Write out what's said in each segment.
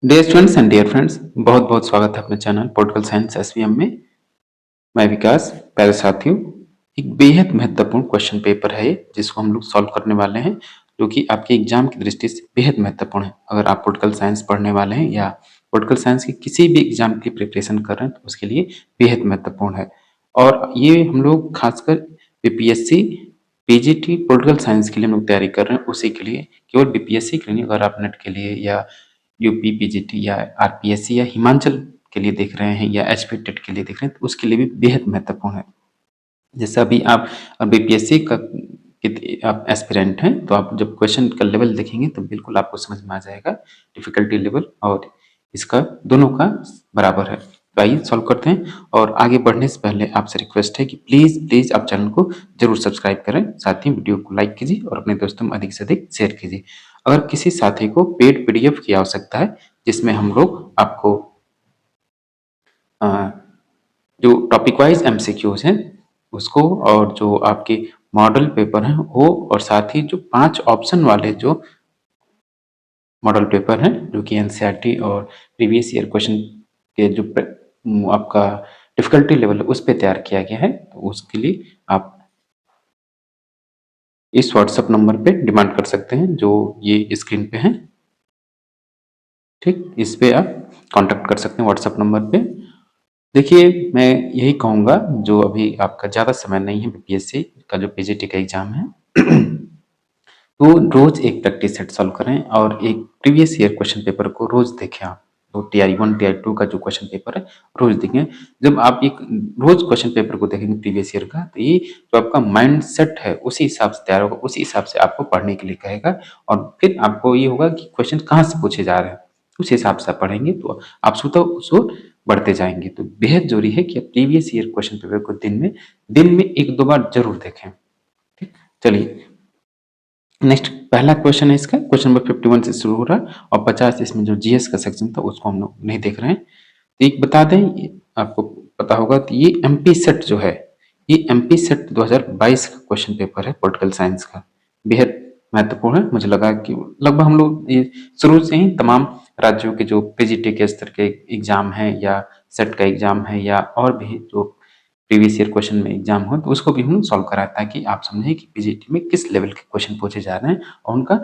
Dear students and dear friends, बहुत बहुत स्वागत है अपने चैनल पॉलिटिकल साइंस एसवीएम में। मैं विकास। प्यारे साथियों, एक बेहद महत्वपूर्ण क्वेश्चन पेपर है ये, जिसको हम लोग सॉल्व करने वाले हैं, जो कि आपके एग्जाम की दृष्टि से बेहद महत्वपूर्ण है। अगर आप पॉलिटिकल साइंस पढ़ने वाले हैं या पॉलिटिकल साइंस की किसी भी एग्जाम की प्रिपरेशन कर रहे हैं, तो उसके लिए बेहद महत्वपूर्ण है। और ये हम लोग खासकर बीपीएससी, पीजीटी पॉलिटिकल साइंस के लिए हम लोग तैयारी कर रहे हैं, उसी के लिए, केवल बीपीएससी के लिए नहीं। अगर आप नेट के लिए या यूपी पीजीटी या आरपीएससी या हिमाचल के लिए देख रहे हैं या एचपी टेट के लिए देख रहे हैं, तो उसके लिए भी बेहद महत्वपूर्ण है। जैसे अभी आप बीपीएससी का आप एस्पिरेंट हैं, तो आप जब क्वेश्चन का लेवल देखेंगे तो बिल्कुल आपको समझ में आ जाएगा डिफिकल्टी लेवल, और इसका दोनों का बराबर है। तो आइए सॉल्व करते हैं। और आगे बढ़ने से पहले आपसे रिक्वेस्ट है कि प्लीज प्लीज आप चैनल को जरूर सब्सक्राइब करें, साथ ही वीडियो को लाइक कीजिए और अपने दोस्तों में अधिक से अधिक शेयर कीजिए। अगर किसी साथी को पेड पीडीएफ की आवश्यकता है, जिसमें हम लोग आपको अ, जो टॉपिक वाइज एमसीक्यूज हैं उसको, और जो आपके मॉडल पेपर हैं वो, और साथ ही जो 5 ऑप्शन वाले जो मॉडल पेपर हैं, जो कि एनसीईआरटी और प्रीवियस ईयर क्वेश्चन के जो आपका डिफिकल्टी लेवल है उस पे तैयार किया गया है, तो उसके लिए आप इस व्हाट्सएप नंबर पे डिमांड कर सकते हैं, जो ये स्क्रीन पे है। ठीक, इस पे आप कांटेक्ट कर सकते हैं व्हाट्सएप नंबर पे। देखिए, मैं यही कहूँगा, जो अभी आपका ज़्यादा समय नहीं है, बीपीएससी का जो पीजीटी का एग्ज़ाम है, तो रोज़ एक प्रैक्टिस सेट सॉल्व करें और एक प्रीवियस ईयर क्वेश्चन पेपर को रोज़ देखें आप। तो टीआई 1, टीआई 2 का जो क्वेश्चन पेपर है, रोज़ देखें। जब आप एक रोज़ क्वेश्चन पेपर को देखेंगे प्रीवियस ईयर का, तो ये जो आपका माइंडसेट है, उसी हिसाब से तैयार होगा, उसी हिसाब से आपको पढ़ने के लिए कहेगा। और फिर आपको ये होगा कि क्वेश्चन कहाँ से पूछे जा रहे हैं, उस हिसाब से आप पढ़ेंगे, तो आप स्वतः उसको बढ़ते जाएँगे। तो बेहद ज़रूरी है कि आप प्रीवियस ईयर क्वेश्चन पेपर को दिन में 1-2 बार ज़रूर देखें। ठीक? चलिए, नेक्स्ट पहला क्वेश्चन है इसका, क्वेश्चन नंबर 51 से शुरू हो रहा है और 50 इसमें जो जीएस का सेक्शन था उसको हम लोग नहीं देख रहे हैं। तो एक बता दें, आपको पता होगा, तो ये एमपी सेट जो है, ये एमपी सेट 2022 का क्वेश्चन पेपर है पॉलिटिकल साइंस का। बेहद महत्वपूर्ण है। मुझे लगा कि लगभग हम लोग ये शुरू से ही तमाम राज्यों के जो पीजीटी के स्तर के एग्जाम है या सेट का एग्जाम है या और भी जो प्रीवियस ईयर क्वेश्चन में एग्जाम हो, तो उसको भी हम सॉल्व कराया, ताकि आप समझें कि पीजीटी में किस लेवल के क्वेश्चन पूछे जा रहे हैं और उनका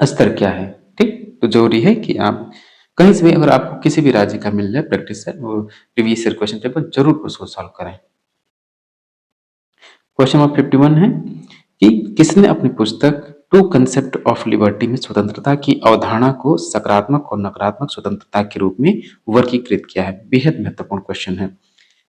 स्तर क्या है। ठीक, तो जरूरी है कि आप कहीं से भी, अगर आपको किसी भी राज्य का मिल जाए प्रैक्टिस सेट, वो प्रीवियस ईयर क्वेश्चन पेपर, जरूर उसको सॉल्व करें। क्वेश्चन नंबर 51 है कि किसने अपनी पुस्तक टू कंसेप्ट ऑफ लिबर्टी में स्वतंत्रता की अवधारणा को सकारात्मक और नकारात्मक स्वतंत्रता के रूप में वर्गीकृत किया है। बेहद महत्वपूर्ण क्वेश्चन है।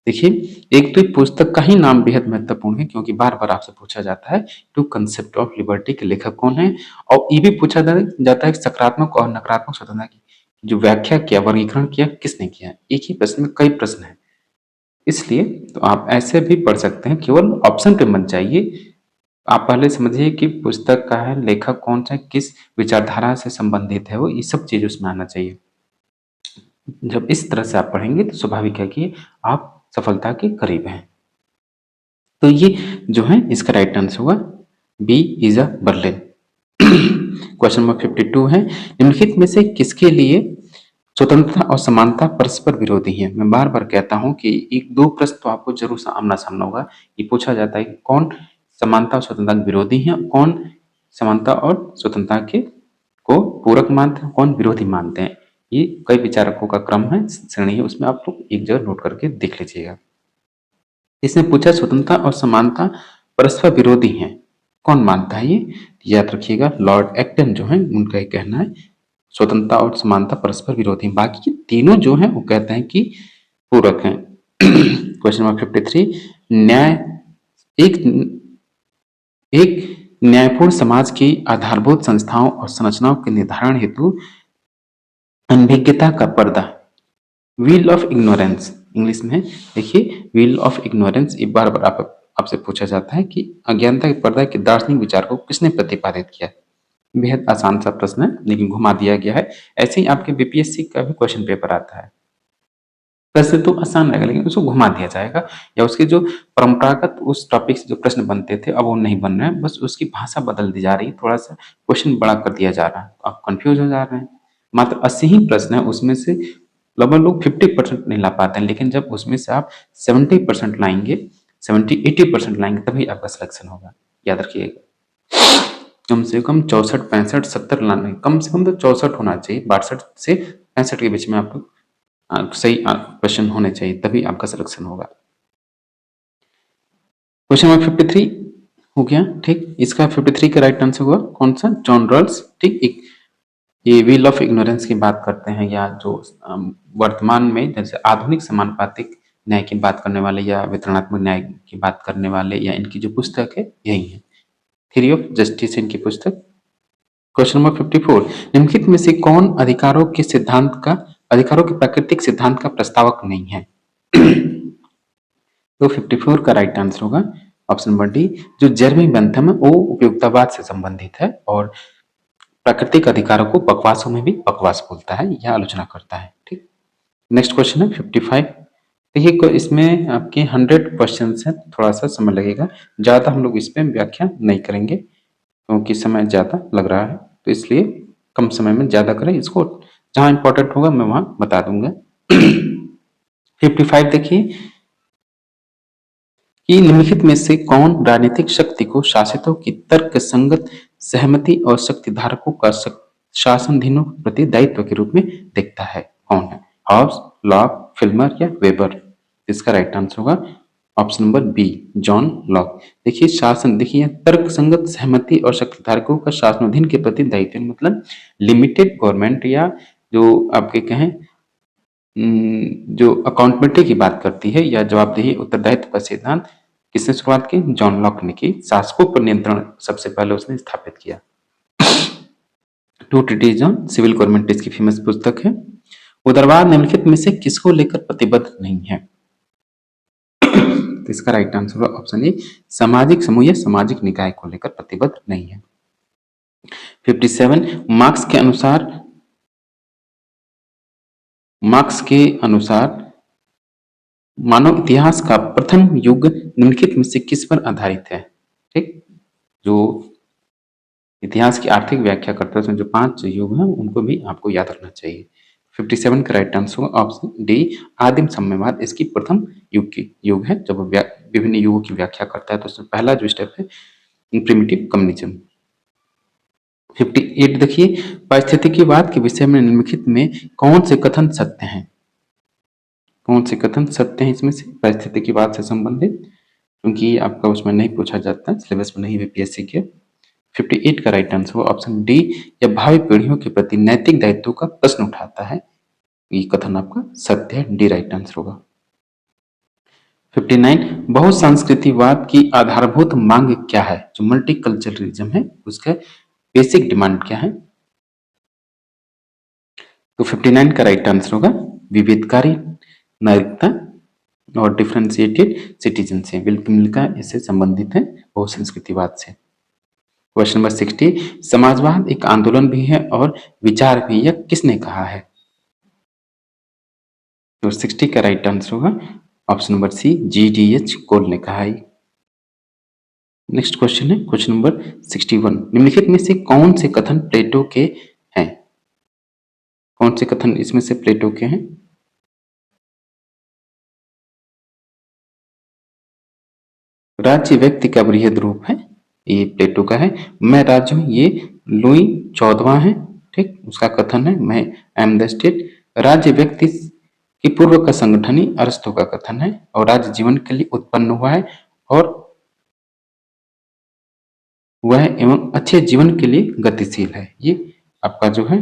देखिए, एक तो पुस्तक का ही नाम बेहद महत्वपूर्ण है, क्योंकि बार बार आपसे पूछा जाता है टू कंसेप्ट ऑफ लिबर्टी के लेखक कौन है, और ये भी पूछा जाता है कि सकारात्मक और नकारात्मक स्वतंत्रता की जो व्याख्या किया, वर्गीकरण किया, किसने किया। एक ही प्रश्न में कई प्रश्न है, इसलिए तो आप ऐसे भी पढ़ सकते हैं, केवल ऑप्शन पे मत जाइए। आप पहले समझिए कि पुस्तक का है, लेखक कौन सा है, किस विचारधारा से संबंधित है वो, ये सब चीज उसमें आना चाहिए। जब इस तरह से आप पढ़ेंगे तो स्वाभाविक है कि आप सफलता के करीब हैं। तो ये जो है इसका राइट आंसर होगा B is a Berlin. Question number 52 है, निम्नलिखित में से किसके लिए स्वतंत्रता और समानता परस्पर विरोधी है। मैं बार बार कहता हूं कि एक दो प्रश्न तो आपको जरूर आमना सामना होगा। ये पूछा जाता है कि कौन समानता और स्वतंत्रता के विरोधी है, कौन समानता और स्वतंत्रता के को पूरक मानते हैं, कौन विरोधी मानते हैं। ये कई विचारकों का क्रम है, श्रेणी है, उसमें आप लोग एक जगह नोट करके देख लीजिएगा। इसने पूछा स्वतंत्रता और समानता परस्पर विरोधी हैं, कौन मानता है ये? याद रखिएगा, लॉर्ड एक्टन जो है उनका ये कहना है स्वतंत्रता और समानता परस्पर विरोधी हैं। बाकी के तीनों जो हैं वो कहते हैं कि पूरक हैं। क्वेश्चन नंबर 53, न्याय एक एक न्यायपूर्ण समाज की आधारभूत संस्थाओं और संरचनाओं के निर्धारण हेतु अनभिज्ञता का पर्दा, व्हील ऑफ इग्नोरेंस इंग्लिश में, देखिए व्हील ऑफ इग्नोरेंस एक बार बार आपसे पूछा जाता है कि अज्ञानता के पर्दा के दार्शनिक विचार को किसने प्रतिपादित किया। बेहद आसान सा प्रश्न है, लेकिन घुमा दिया गया है। ऐसे ही आपके बीपीएससी का भी क्वेश्चन पेपर आता है, वैसे तो आसान रहेगा लेकिन उसको घुमा दिया जाएगा, या उसके जो परंपरागत उस टॉपिक से जो प्रश्न बनते थे अब वो नहीं बन रहे हैं, बस उसकी भाषा बदल दी जा रही है, थोड़ा सा क्वेश्चन बड़ा कर दिया जा रहा है, तो आप कंफ्यूज हो जा रहे हैं। मात्र 80 ही प्रश्न है, उसमें से लगभग लोग 50% नहीं ला पाते हैं, लेकिन जब उसमें से आप 70% लाएंगे, 70-80% लाएंगे, तभी आपका सिलेक्शन होगा। याद रखिएगा, कम से कम 64, 65, 70 लाने, कम से कम तो 64 होना चाहिए, 62 से 65 के बीच में आपको सही क्वेश्चन होने चाहिए, तभी आपका सिलेक्शन होगा। क्वेश्चन नंबर 53 हो गया, ठीक। इसका 53 का राइट आंसर होगा कौन सा? जॉन रॉल्स, ठीक। ये व्हील ऑफ इग्नोरेंस की बात करते हैं, या जो वर्तमान में जैसे आधुनिक समानुपातिक न्याय की बात करने वाले या वितरणात्मक न्याय की बात करने वाले, या इनकी जो पुस्तक है यही है, थ्योरी ऑफ जस्टिस इनकी पुस्तक। क्वेश्चन नंबर 54, निम्नलिखित में से कौन अधिकारों के प्राकृतिक सिद्धांत का प्रस्तावक नहीं है? तो 54 का राइट आंसर होगा ऑप्शन नंबर डी, जो जेरेमी बेंथम है वो उपयोगितावाद से संबंधित है और प्राकृतिक अधिकारों को बकवासों में भी बकवास बोलता है या आलोचना करता है, ठीक। नेक्स्ट क्वेश्चन है 55। देखिए इसमें आपके 100 क्वेश्चन है, थोड़ा सा समय लगेगा, ज्यादा हम लोग इस पे व्याख्या नहीं करेंगे क्योंकि समय ज्यादा लग रहा है, तो इसलिए कम समय में ज्यादा करें इसको, जहां इंपॉर्टेंट होगा मैं वहां बता दूंगा। 55 देखिए कि निम्नलिखित में से कौन राजनीतिक शक्ति को शासितों की तर्क संगत सहमति और शक्ति धारकों का शासनधीनों के प्रति दायित्व के रूप में देखता है? कौन है? हॉब्स, लॉक, फिल्मर या वेबर? इसका राइट आंसर होगा option number B, John Locke. देखिए शासन, देखिए तर्क संगत सहमति और शक्ति धारकों का शासनाधीन के प्रति दायित्व मतलब लिमिटेड गवर्नमेंट, या जो आपके कहें जो अकाउंटेबिलिटी की बात करती है या जवाबदेही उत्तरदायित्व का सिद्धांत किसने शुरुआत की? जॉन लॉक ने की। शासकों पर नियंत्रण सबसे पहले उसने स्थापित किया। Two treatises on civil government इसकी फेमस पुस्तक है। उदारवाद निम्नलिखित में से किसको लेकर प्रतिबद्ध नहीं है? तो इसका राइट आंसर होगा ऑप्शन ए, सामाजिक समूह या सामाजिक निकाय को लेकर प्रतिबद्ध नहीं है। 57, मार्क्स के अनुसार मानव इतिहास का प्रथम युग निम्नलिखित में से किस पर आधारित है? ठीक, जो इतिहास की आर्थिक व्याख्या करता है उसमें जो 5 युग हैं उनको भी आपको याद रखना चाहिए। 57 का राइट आंसर होगा ऑप्शन डी, आदिम साम्यवाद इसकी प्रथम युग है। जब विभिन्न युगों की व्याख्या करता है तो उसमें पहला जो स्टेप है प्रिमिटिव कम्युनिज्म। 58 देखिए, पारिस्थितिकीवाद के विषय में निम्नलिखित में कौन से कथन सत्य हैं? कौन से कथन सत्य हैं इसमें से पारिस्थितिकीवाद से संबंधित? क्योंकि आपका उसमें नहीं पूछा जाता है, सिलेबस में नहीं बीपीएससी के। 58 का राइट आंसर होगा ऑप्शन डी, या भावी पीढ़ियों के प्रति नैतिक दायित्व का प्रश्न उठाता है, ये कथन आपका सत्य है, डी राइट आंसर होगा। 59, बहुसंस्कृतिवाद की आधारभूत मांग क्या है? जो मल्टीकल्चरलिज्म है उसका बेसिक डिमांड क्या है? तो 59 का राइट आंसर होगा विविधकारी नागरिकता और डिफरेंशिएटेड सिटीजनशिप, बिल्कुल मिलकर इससे संबंधित है बहुसंस्कृतिवाद से। क्वेश्चन नंबर 60, समाजवाद एक आंदोलन भी है और विचार भी, यह किसने कहा है? तो 60 का राइट आंसर होगा ऑप्शन नंबर सी, GDH कोल ने कहा है। नेक्स्ट क्वेश्चन है क्वेश्चन नंबर 61, निम्नलिखित में से कौन से कथन प्लेटो के हैं? कौन से कथन इसमें से प्लेटो के हैं? राज्य व्यक्ति का बृहद रूप है, ये प्लेटो का है। मैं राज्य हूं, ये लुई 14वां है, ठीक। उसका कथन है मैं एम द स्टेट। राज्य व्यक्ति की पूर्व का संगठन ही अरस्तु का कथन है, और राज्य जीवन के लिए उत्पन्न हुआ है और वह एवं अच्छे जीवन के लिए गतिशील है, ये आपका जो है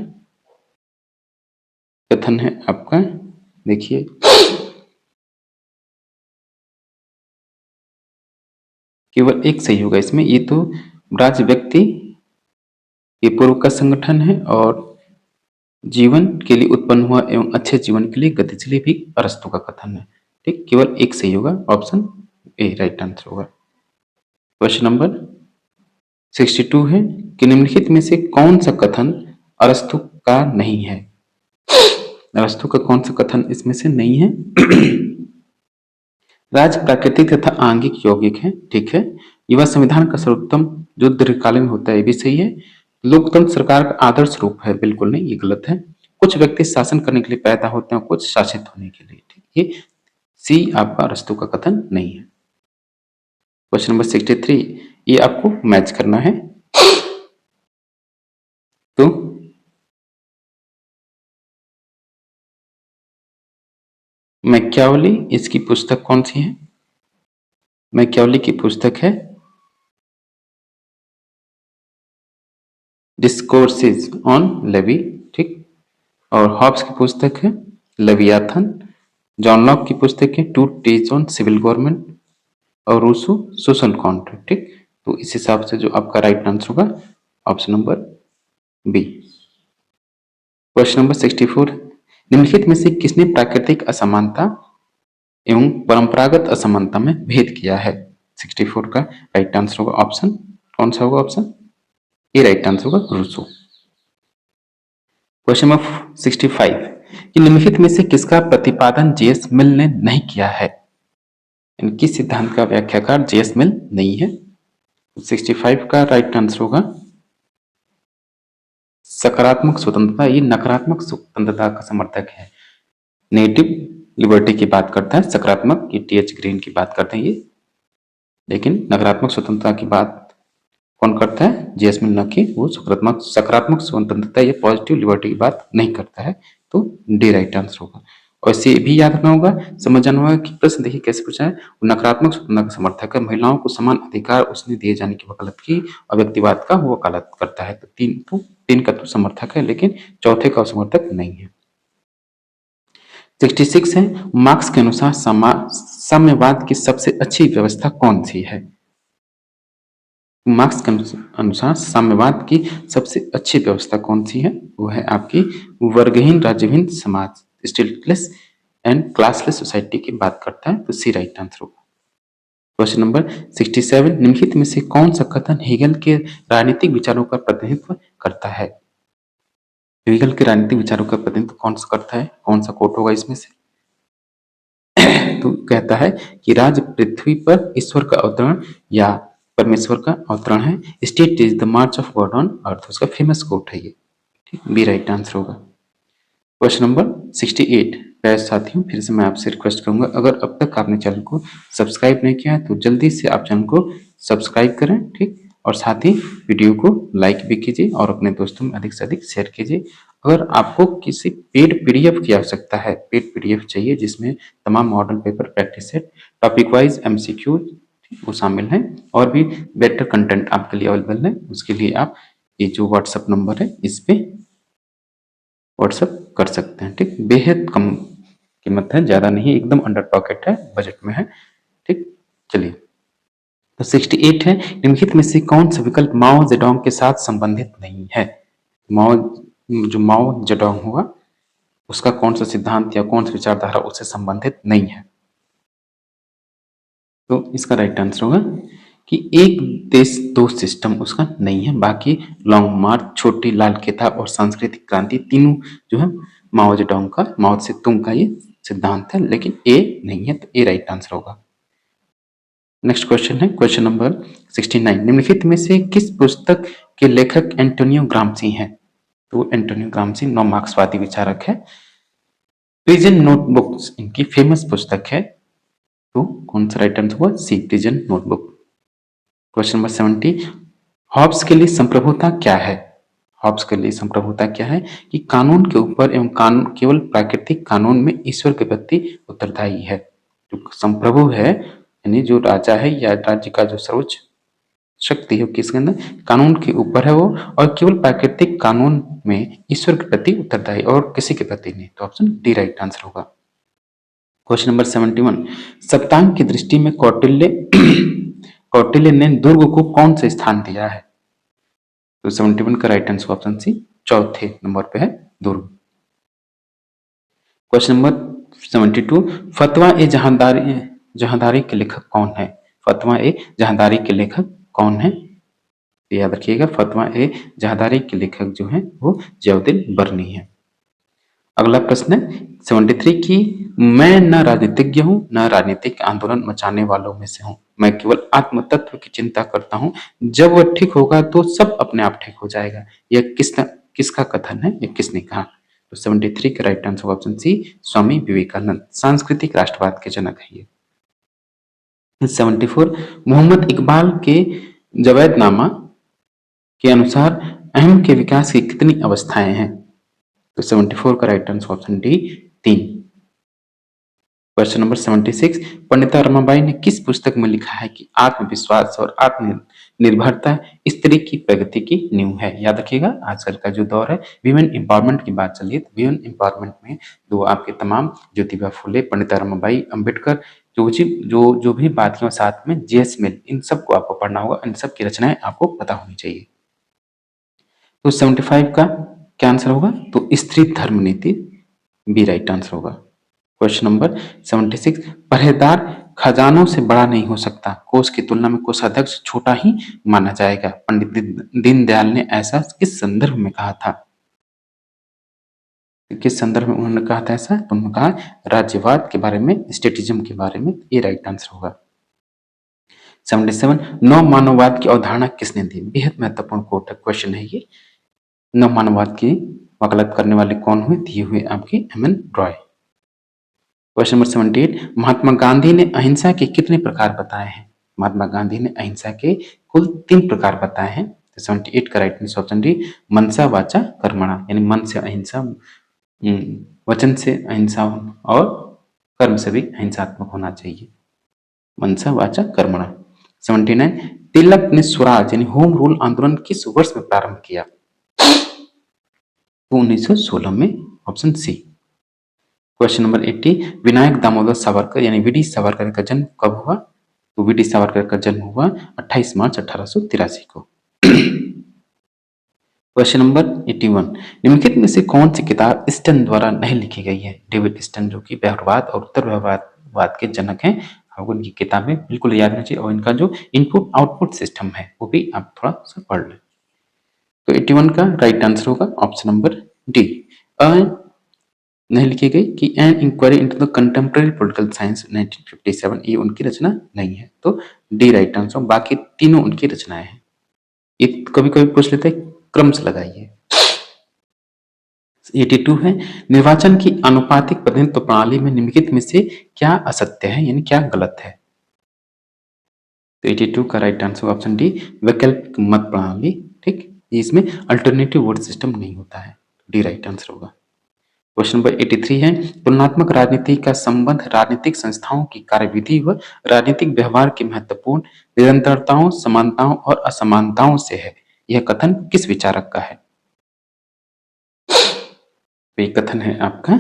कथन है आपका। देखिए केवल एक सही होगा इसमें, ये तो राज्य व्यक्ति ये पूर्व का संगठन है और जीवन के लिए उत्पन्न हुआ एवं अच्छे जीवन के लिए गतिशील भी अरस्तु का कथन है, ठीक। केवल एक सही होगा, ऑप्शन ए राइट आंसर होगा। क्वेश्चन नंबर 62 है कि निम्नलिखित में से कौन सा कथन अरस्तु का नहीं है? अरस्तु का कौन सा कथन इसमें से नहीं है? राज्य प्राकृतिक तथा आंगिक यौगिक है, ठीक है। युवा संविधान का सर्वोत्तम जो दीर्घकालीन होता है, ये भी सही है। लोकतंत्र सरकार का आदर्श रूप है, बिल्कुल नहीं, ये गलत है। कुछ व्यक्ति शासन करने के लिए पैदा होते हैं, कुछ शासित होने के लिए। ठीक, ये सी आपका अरस्तू का कथन नहीं है। क्वेश्चन नंबर 63, ये आपको मैच करना है। तो मैकियावेली, इसकी पुस्तक कौन सी है? मैकियावेली की पुस्तक है डिस्कोर्सेज ऑन लेवी। ठीक, और हॉब्स की पुस्तक है लेवियाथन। जॉन लॉक की पुस्तक है two teach on civil government, और रूसो सोशल कॉन्ट्रैक्ट। ठीक, तो इस हिसाब से जो आपका राइट आंसर होगा option number B. Question number 64, निम्नलिखित में से किसने प्राकृतिक असमानता एवं परंपरागत असमानता में भेद किया है? 64 का राइट आंसर होगा ऑप्शन, कौन सा होगा ऑप्शन ए? राइट आंसर होगा रूसो। क्वेश्चन नंबर 65, कि निम्नलिखित में से किसका प्रतिपादन जेएस मिल ने नहीं किया है? किस सिद्धांत का व्याख्याकार जेएस मिल नहीं है? 65 का राइट आंसर होगा सकारात्मक स्वतंत्रता। ये नकारात्मक स्वतंत्रता का समर्थक है। नेटिव लिबर्टी की बात करता है, सकारात्मक ये टीएच ग्रीन की बात करते हैं ये, लेकिन नकारात्मक स्वतंत्रता की बात कौन करता है? जेएस मिल, न कि वो सकारात्मक स्वतंत्रता या पॉजिटिव लिबर्टी की बात नहीं करता है। तो डी राइट आंसर होगा। और इसे भी याद रखना होगा, समझ जाना होगा कि प्रश्न देखिए कैसे पूछा है। वो नकारात्मक स्वतंत्रता का समर्थक है, महिलाओं को समान अधिकार उसने दिए जाने की वकालत की, और व्यक्तिवाद का वो वकालत करता है। तो तीन का तो समर्थक है, लेकिन चौथे का समर्थक नहीं है। 66 है, मार्क्स के अनुसार साम्यवाद की सबसे अच्छी व्यवस्था कौन सी है? मार्क्स के अनुसार साम्यवाद की सबसे अच्छी व्यवस्था कौन सी है? वो है आपकी वर्गहीन राज्यहीन समाज, स्टेटलेस एंड क्लासलेस सोसाइटी की बात करता है। तो सी राइट आंसर होगा। क्वेश्चन नंबर 67, निम्नलिखित में से कौन सा कथन हेगल के राजनीतिक विचारों का प्रतिनिधित्व करता है? हेगल के राजनीतिक विचारों का प्रतिनिधित्व कौन सा करता है? कौन सा कोट होगा इसमें से? तो कहता है कि राज पृथ्वी पर ईश्वर का अवतरण या परमेश्वर का अवतरण है। State is the March of God on earth, उसका फेमस कोट है ये। ठीक, बी राइट आंसर होगा। क्वेश्चन नंबर 68, प्यारे साथियों, फिर से मैं आपसे रिक्वेस्ट करूंगा, अगर अब तक आपने चैनल को सब्सक्राइब नहीं किया है तो जल्दी से आप चैनल को सब्सक्राइब करें। ठीक, और साथ ही वीडियो को लाइक भी कीजिए और अपने दोस्तों में अधिक से अधिक शेयर कीजिए। अगर आपको किसी पेड पीडीएफ की आवश्यकता है, पेड पीडीएफ चाहिए जिसमें तमाम model paper, practice set, topic wise MCQ वो शामिल हैं, और भी बेटर कंटेंट आपके लिए अवेलेबल है, उसके लिए आप ये जो व्हाट्सएप नंबर है इस पे व्हाट्सएप कर सकते हैं। ठीक, बेहद कम कीमत है, ज्यादा नहीं, एकदम अंडर पॉकेट है, बजट में है। ठीक, चलिए, तो 68 है, निम्नलिखित में से कौन सा विकल्प माओ जेडोंग के साथ संबंधित नहीं है? माओ, जो माओ जेडोंग होगा उसका कौन सा सिद्धांत या कौन सा विचारधारा उससे संबंधित नहीं है? तो इसका राइट आंसर होगा कि एक देश दो सिस्टम उसका नहीं है। बाकी लॉन्ग मार्च, छोटी लाल किताब और सांस्कृतिक क्रांति तीनों जो है माओ जेडोंग का, माओ से तुंग का ये सिद्धांत है, लेकिन ए नहीं है, तो ए राइट आंसर होगा। नेक्स्ट क्वेश्चन है क्वेश्चन नंबर 69, निम्नलिखित में से किस पुस्तक के लेखक एंटोनियो ग्राम्सी हैं? तो एंटोनियो ग्राम्सी नौ मार्क्सवादी विचारक है। प्रिजन नोटबुक्स इनकी फेमस पुस्तक है। तो कौन सा राइट आंसर हुआ? C, prison notebook. Question number 70, Hobbes के लिए संप्रभुता क्या है? हॉब्स के लिए संप्रभुता क्या है? कि कानून के ऊपर एवं कानून केवल प्राकृतिक कानून में ईश्वर के प्रति उत्तरदायी है। जो संप्रभु है, यानी जो राजा है या राज्य का जो सर्वोच्च शक्ति है, किसके अंदर? कानून के ऊपर है वो, और केवल प्राकृतिक कानून में ईश्वर के प्रति उत्तरदायी, और किसी के प्रति नहीं। तो ऑप्शन डी राइट आंसर होगा। क्वेश्चन नंबर 71, सप्तांग की दृष्टि में कौटिल्य ने दुर्ग को कौन सा स्थान दिया है? तो 71 का राइट आंसर ऑप्शन सी, चौथे नंबर पे है दुर्ग। क्वेश्चन नंबर 72, फतवा ए जहांदारी के लेखक कौन है? फतवा ए जहांदारी के लेखक कौन है? याद रखिएगा, फतवा ए जहांदारी के लेखक जो है वो जियाउद्दीन बर्नी है। अगला प्रश्न है 73 की, मैं न राजनीतिज्ञ हूं न राजनीतिक आंदोलन मचाने वालों में से हूं, मैं केवल आत्म तत्व की चिंता करता हूं, जब वह ठीक होगा तो सब अपने आप ठीक हो जाएगा। यह किसका कथन है, यह किसने कहा? तो 73 का राइट आंसर होगा ऑप्शन सी, स्वामी विवेकानंद। सांस्कृतिक राष्ट्रवाद के जनक है ये। 74 मोहम्मद इकबाल के जवैदनामा के अनुसार अहम के विकास की कितनी अवस्थाएं हैं? तो 74 का right answer option D, 3। Question number 76 Pandita Ramabai ने किस पुस्तक में लिखा है कि आत्मविश्वास और आत्मनिर्भरता स्त्री की प्रगति की नींव है? याद रखिएगा, आजकल का जो दौर है विमेन एम्पावरमेंट की बात चल रही है, तो विमेन एम्पावरमेंट में जो आपके तमाम ज्योतिबा फुले, पंडिता रमाबाई, अंबेडकर, जो भी बात की साथ में जेएस मिल, इन सबको आपको पढ़ना होगा, इन सब की रचनाएं आपको पता होनी चाहिए। तो 75 का क्या आंसर होगा? तो स्त्री धर्म नीति बी राइट आंसर होगा। क्वेश्चन नंबर 76 पहरेदार खजानों से बड़ा नहीं हो सकता, कोष की तुलना में कोषाध्यक्ष छोटा ही माना जाएगा। पंडित दीनदयाल ने ऐसा किस संदर्भ में कहा था? किस संदर्भ में उन्होंने कहा था ऐसा? तो उन्होंने कहा राज्यवाद के बारे में, स्टेटिज्म के बारे में। ये राइट आंसर होगा। 77 नव मानववाद की अवधारणा किसने दी? बेहद महत्वपूर्ण कोट क्वेश्चन है ये। नव मानववाद की वकालत करने वाले कौन हुए? दिए हुए आपके M.N.. Roy. Question number 78 Mahatma Gandhi ने अहिंसा के कितने प्रकार बताए हैं? महात्मा गांधी ने अहिंसा के कुल 3 प्रकार बताए हैं। तो 78 का राइट आंसर ऑप्शन डी, मनसा वाचा कर्मणा, यानी मन से अहिंसा, वचन से अहिंसा और कर्म से भी अहिंसात्मक होना चाहिए। मनसा वाचा कर्मणा। 79 तिलक ने स्वराज यानी होम रूल आंदोलन किस वर्ष में प्रारंभ किया? तो 1916 में, option C. Question number 80 Vinayak Damodar Savarkar यानी वीडी सावरकर का जन्म कब हुआ? तो वीडी सावरकर का जन्म हुआ 28 मार्च 1883 को। क्वेश्चन नंबर 81 निम्नलिखित में से कौन सी किताब स्टन द्वारा नहीं लिखी गई है? डेविड स्टन जो कि व्यवहारवाद और उत्तर व्यवहारवाद के जनक हैं, आपको इनकी किताबें बिल्कुल याद रखनी चाहिए और इनका जो इनपुट आउटपुट सिस्टम है वो भी आप थोड़ा सा पढ़ लें। तो 81 का राइट आंसर होगा ऑप्शन नंबर डी, नहीं लिखी गई कि an inquiry into the contemporary political science 1957, ये उनकी रचना नहीं है। तो डी राइट आंसर, बाकी तीनों उनकी रचनाएं हैं। ये कभी कभी पूछ लेते हैं, क्रम से लगाइए। 82 है निर्वाचन की आनुपातिक प्रतिनिधित्व प्रणाली में निम्नलिखित में से क्या असत्य है यानी क्या गलत है? तो 82 का राइट आंसर ऑप्शन डी, वैकल्पिक मत प्रणाली। ठीक, इसमें अल्टरनेटिव वोट सिस्टम नहीं होता है। डी राइट आंसर होगा। क्वेश्चन नंबर 83 है तुलनात्मक राजनीति का संबंध राजनीतिक संस्थाओं की कार्यविधि व राजनीतिक व्यवहार की महत्वपूर्ण निरंतरताओं, समानताओं और असमानताओं से है। यह कथन किस विचारक का है? ये कथन है आपका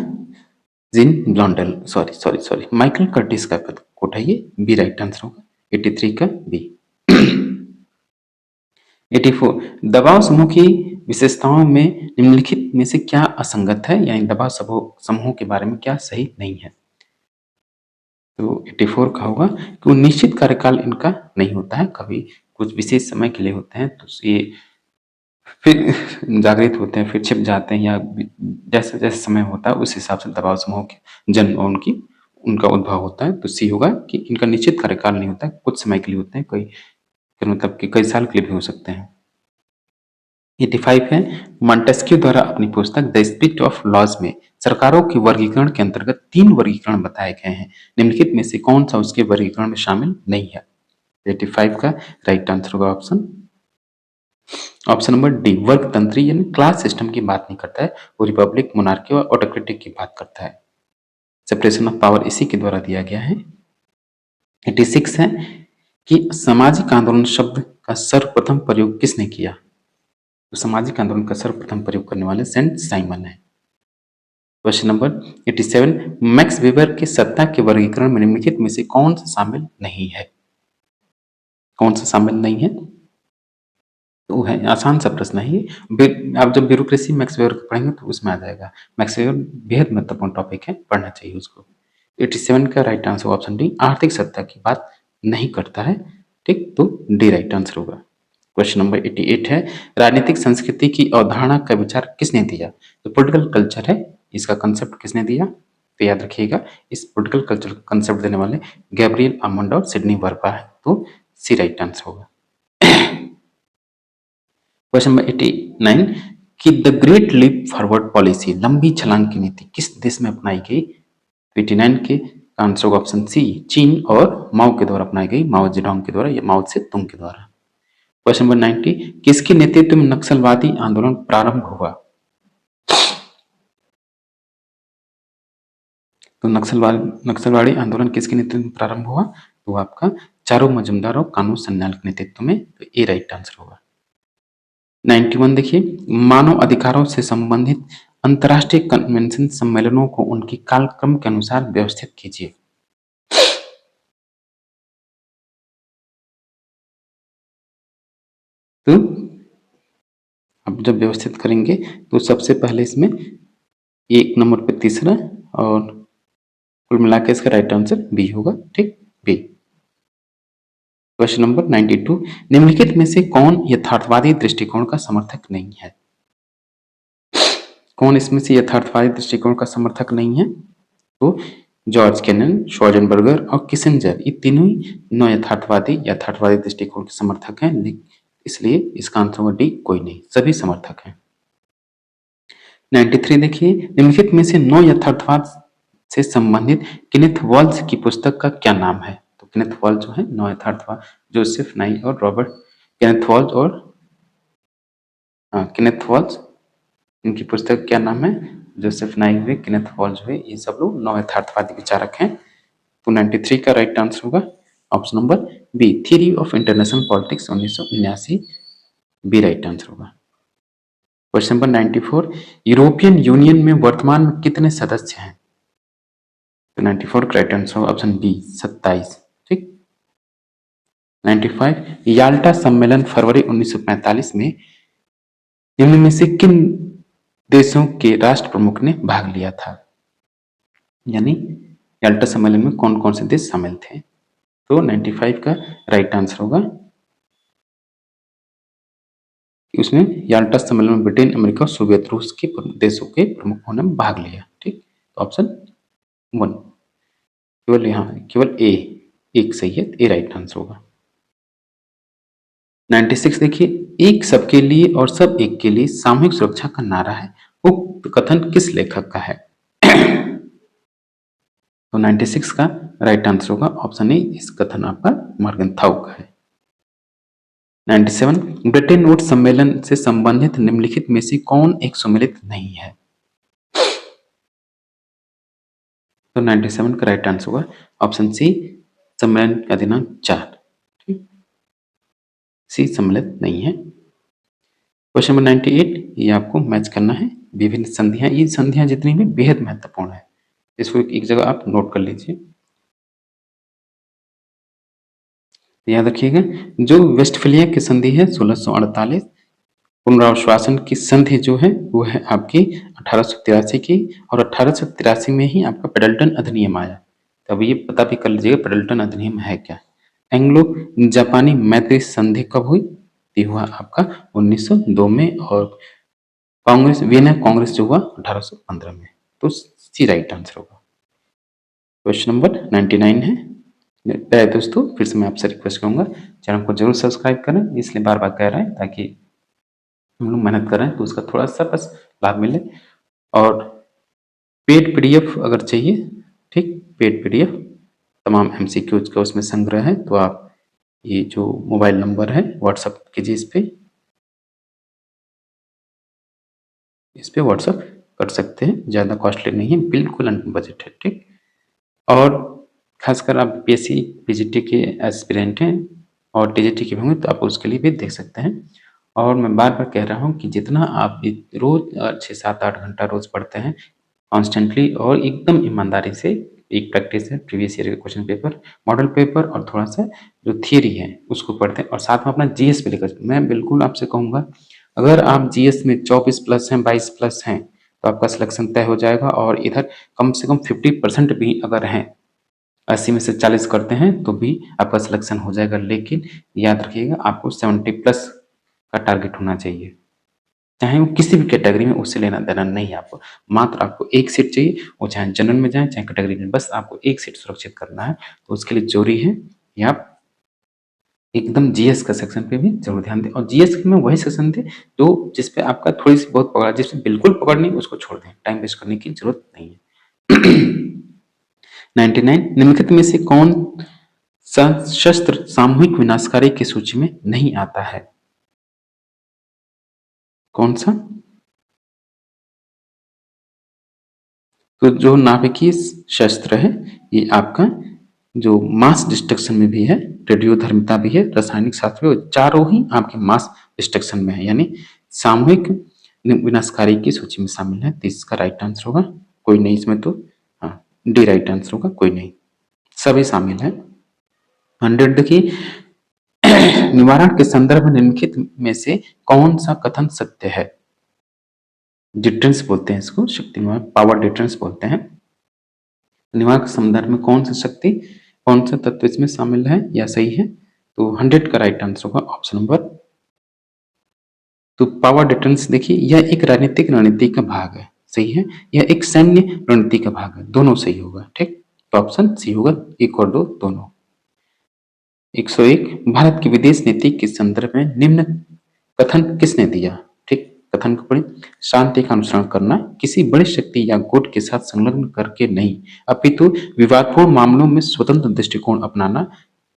जीन ब्लॉन्डेल, सॉरी माइकल कर्टिस का कोट है ये। बी राइट आंसर होगा 83 का बी। 84 दबाव समूह की विशेषताओं में निम्नलिखित में से क्या असंगत है यानी दबाव समूह के बारे में क्या सही नहीं है? तो 84 का होगा कि वो निश्चित कार्यकाल इनका नहीं होता है, कभी कुछ विशेष समय के लिए होते हैं, तो ये फिर जागृत होते हैं, फिर छिप जाते हैं, या जैसे जैसे समय होता है उस हिसाब से दबाव समूह के जन्म और उनका उद्भव होता है। तो सी होगा कि इनका निश्चित कार्यकाल नहीं होता है, कुछ समय के लिए होते हैं, कोई मतलब कि कई साल के लिए भी हो सकते हैं। 85 है मॉन्टेस्क्यू द्वारा अपनी पुस्तक द स्पिरिट ऑफ लॉज में सरकारों के वर्गीकरण के अंतर्गत 3 वर्गीकरण बताए गए हैं। निम्नलिखित में से कौन सा उसके वर्गीकरण में शामिल नहीं है? 85 का राइट आंसर होगा ऑप्शन नंबर डी, वर्गतंत्री यानी क्लास सिस्टम की बात नहीं करता है, वो रिपब्लिक, मोनार्की और ऑटोक्रेटिक की बात करता है। सेपरेशन ऑफ पावर इसी के द्वारा दिया गया है। 86 है कि सामाजिक आंदोलन शब्द का सर्वप्रथम प्रयोग किसने किया? तो सामाजिक आंदोलन का सर्वप्रथम प्रयोग करने वाले सेंट साइमन है। क्वेश्चन नंबर 87 मैक्स वेबर के सत्ता के वर्गीकरण में निम्नलिखित में से कौन सा शामिल नहीं है? कौन सा शामिल नहीं है? तो है आसान सा प्रश्न है ये। आप जब ब्यूरोक्रेसी मैक्स वेबर पढ़ेंगे तो उसमें आ जाएगा। मैक्स वेबर बेहद महत्वपूर्ण टॉपिक है, पढ़ना चाहिए उसको। 87 का राइट आंसर ऑप्शन डी, आर्थिक सत्ता की बात नहीं करता है। ठीक, तो डी राइट आंसर होगा। क्वेश्चन नंबर 88 है राजनीतिक संस्कृति की अवधारणा का विचार किसने दिया? तो पॉलिटिकल कल्चर है, इसका कंसेप्ट किसने दिया? तो याद रखिएगा इस पॉलिटिकल कल्चर कंसेप्ट देने वाले गैब्रियल आमंड और सिडनी वर्पा है। तो सी राइट आंसर होगा। क्वेश्चन नंबर 89 कि the great leap forward policy लंबी छलांग की नीति किस देश में अपनाई गई? 89 के आंसर होगा ऑप्शन सी चीन और माओ के द्वारा अपनाई गई, माओ जेडोंग के द्वारा या माओ से तुंग के द्वारा। क्वेश्चन नंबर 90 किसके नेतृत्व में नक्सलवादी आंदोलन प्रारंभ हुआ? तो नक्सलवादी आंदोलन किसके नेतृत्व में प्रारंभ हुआ? तो आपका चारों मजूमदार और कानून सन्याल के नेतृत्व में, तो ए राइट आंसर होगा। 91 देखिए, मानव अधिकारों से संबंधित अंतर्राष्ट्रीय कन्वेंशन सम्मेलनों को उनके कालक्रम के अनुसार व्यवस्थित कीजिए। तो अब जब व्यवस्थित करेंगे तो सबसे पहले इसमें एक नंबर पे तीसरा और कुल मिला के इसका राइट आंसर बी होगा। ठीक, बी। क्वेश्चन नंबर 92 निम्नलिखित में से कौन यथार्थवादी दृष्टिकोण का समर्थक नहीं है? कौन इसमें से यथार्थवादी दृष्टिकोण का समर्थक नहीं है? तो जॉर्ज कैनन, श्वार्ज़ेनबर्गर और किसिंजर, ये तीनों ही न यथार्थवादी दृष्टिकोण के समर्थक हैं, इसलिए इसका आंसर होगा डी, कोई नहीं, सभी समर्थक हैं। 93 देखिए, निम्नलिखित में से नौ यथार्थवाद से संबंधित केनेथ वॉल्स की पुस्तक का क्या नाम है? तो केनेथ वॉल्स जो है नौ यथार्थवाद, जोसेफ नाई और रॉबर्ट केनेथ वॉल्स और केनेथ वॉल्स, इनकी पुस्तक का क्या नाम है? जोसेफ नाई हुए, केनेथ वॉल्स हुए, ये सब लोग नौ यथार्थवादी विचारक हैं। तो 93 का राइट आंसर होगा option number B, theory of international politics 1979, B right answer होगा। क्वेश्चन नंबर 94 यूरोपियन यूनियन में वर्तमान में कितने सदस्य हैं? तो 94 का राइट आंसर होगा ऑप्शन बी, 27। ठीक। 95 याल्टा सम्मेलन फरवरी 1945 में निम्न में से किन देशों के राष्ट्र प्रमुख ने भाग लिया था? यानी याल्टा सम्मेलन में कौन कौन से देश शामिल थे? तो 95 का राइट आंसर होगा कि उसमें याल्टा सम्मेलन में ब्रिटेन, अमेरिका और सोवियत रूस के देशों के प्रमुखों ने भाग लिया। ठीक, तो ऑप्शन 1 केवल यहाँ केवल ए एक सही है, ए राइट आंसर होगा। 96 देखिए, एक सबके लिए और सब एक के लिए सामूहिक सुरक्षा का नारा है, उक्त कथन किस लेखक का है? तो 96 का राइट आंसर होगा ऑप्शन ए, इस कथन आपका मॉर्गनथाउ का है। 97 ब्रिटेन वुड्स सम्मेलन से संबंधित निम्नलिखित में से कौन एक सम्मिलित नहीं है? तो 97 का राइट आंसर होगा ऑप्शन सी, सम्मेलन का दिनांक 4। ठीक, सी सम्मिलित नहीं है। क्वेश्चन नंबर 98 ये आपको मैच करना है विभिन्न संधियां, ये संधियां जितनी भी बेहद महत्वपूर्ण है, इसको एक जगह आप नोट कर लीजिए, याद रखिएगा। जो वेस्टफेलिया की संधि है 1648, पुनराश्वासन की संधि जो है वो है आपकी 1883 की, और 1883 में ही आपका पेडल्टन अधिनियम आया। तब ये पता भी कर लीजिएगा पेडल्टन अधिनियम है क्या। एंग्लो जापानी मैत्री संधि कब हुई? ये हुआ आपका 1902 में, और कांग्रेस वियना कांग्रेस जो हुआ 1815 में। तो सी राइट आंसर होगा। क्वेश्चन नंबर 99 है। प्यारे दोस्तों, फिर से मैं आपसे रिक्वेस्ट करूंगा चैनल को जरूर सब्सक्राइब करें, इसलिए बार बार कह रहे हैं ताकि हम लोग मेहनत कर रहे हैं तो उसका थोड़ा सा बस लाभ मिले। और पेड पीडीएफ अगर चाहिए, ठीक, पेड पीडीएफ तमाम एमसीक्यूज का उसमें संग्रह है, तो आप ये जो मोबाइल नंबर है व्हाट्सएप कीजिए, इस पे व्हाट्सएप कर सकते हैं, ज़्यादा कॉस्टली नहीं है, बिल्कुल अंडर बजट है। ठीक, और खासकर आप बीएससी पीजीटी के एस्पिरेंट हैं और टीजीटी के भी होंगे तो आप उसके लिए भी देख सकते हैं। और मैं बार बार कह रहा हूँ कि जितना आप रोज 6-7-8 घंटा रोज पढ़ते हैं कॉन्स्टेंटली और एकदम ईमानदारी से, एक प्रैक्टिस है प्रीवियस ईयर के क्वेश्चन पेपर, मॉडल पेपर और थोड़ा सा जो थियरी है उसको पढ़ते हैं, और साथ में अपना जीएस भी लेकर, मैं बिल्कुल आपसे कहूँगा अगर आप जीएस में 24 प्लस हैं, 22 प्लस हैं तो आपका सिलेक्शन तय हो जाएगा। और इधर कम से कम 50% भी अगर हैं, 80 में से 40 करते हैं तो भी आपका सिलेक्शन हो जाएगा। लेकिन याद रखिएगा आपको 70 प्लस का टारगेट होना चाहिए, चाहे वो किसी भी कैटेगरी में, उससे लेना देना नहीं है आपको। मात्र आपको एक सीट चाहिए, वो चाहे जनरल में जाए चाहे कैटेगरी में, बस आपको एक सीट सुरक्षित करना है। तो उसके लिए जरूरी है कि आप एकदम जीएस का सेक्शन पे भी जरूर ध्यान दें, और जीएस में वही सेक्शन दे जो जिसपे आपका थोड़ी सी बहुत पकड़, जिसपे बिल्कुल पकड़ नहीं उसको छोड़ दें, टाइम वेस्ट करने की जरूरत नहीं है। 99 निम्नलिखित में से कौन सा शस्त्र सामूहिक विनाशकारी की सूची में नहीं आता है? कौन सा? तो जो नाभिकीय शस्त्र है ये आपका जो मास डिस्ट्रक्शन में भी है, रेडियोधर्मिता भी है, रासायनिक शास्त्र भी, चारों ही आपके मास डिस्ट्रक्शन में है, यानी सामूहिक विनाशकारी की सूची में शामिल है। तो इसका राइट आंसर होगा कोई नहीं इसमें, तो हाँ डी राइट आंसर होगा, कोई नहीं, सभी शामिल है। 100 देखिए, निवारण के संदर्भ में निम्नलिखित में से कौन सा कथन सत्य है? डिटरेंस बोलते हैं इसको, शक्ति निवारण, पावर डिटरेंस बोलते हैं। निवारण के संदर्भ में कौन सा शक्ति, कौन सा तत्व इसमें शामिल है या सही है? तो 100 का राइट आंसर होगा ऑप्शन नंबर। तो पावर डिटरेंस देखिए, यह एक राजनीतिक रणनीति का भाग है, सही है, यह एक सैन्य रणनीति का भाग है, दोनों सही होगा, ठीक। तो ऑप्शन सी होगा, एक और दो दोनों। 101 भारत की विदेश नीति के संदर्भ में निम्न कथन किसने दिया? ठीक, कथन को पढ़ें। शांति का अनुसरण करना, किसी बड़ी शक्ति या गुट के साथ संलग्न करके नहीं, अपितु विवादपूर्ण मामलों में स्वतंत्र दृष्टिकोण अपनाना,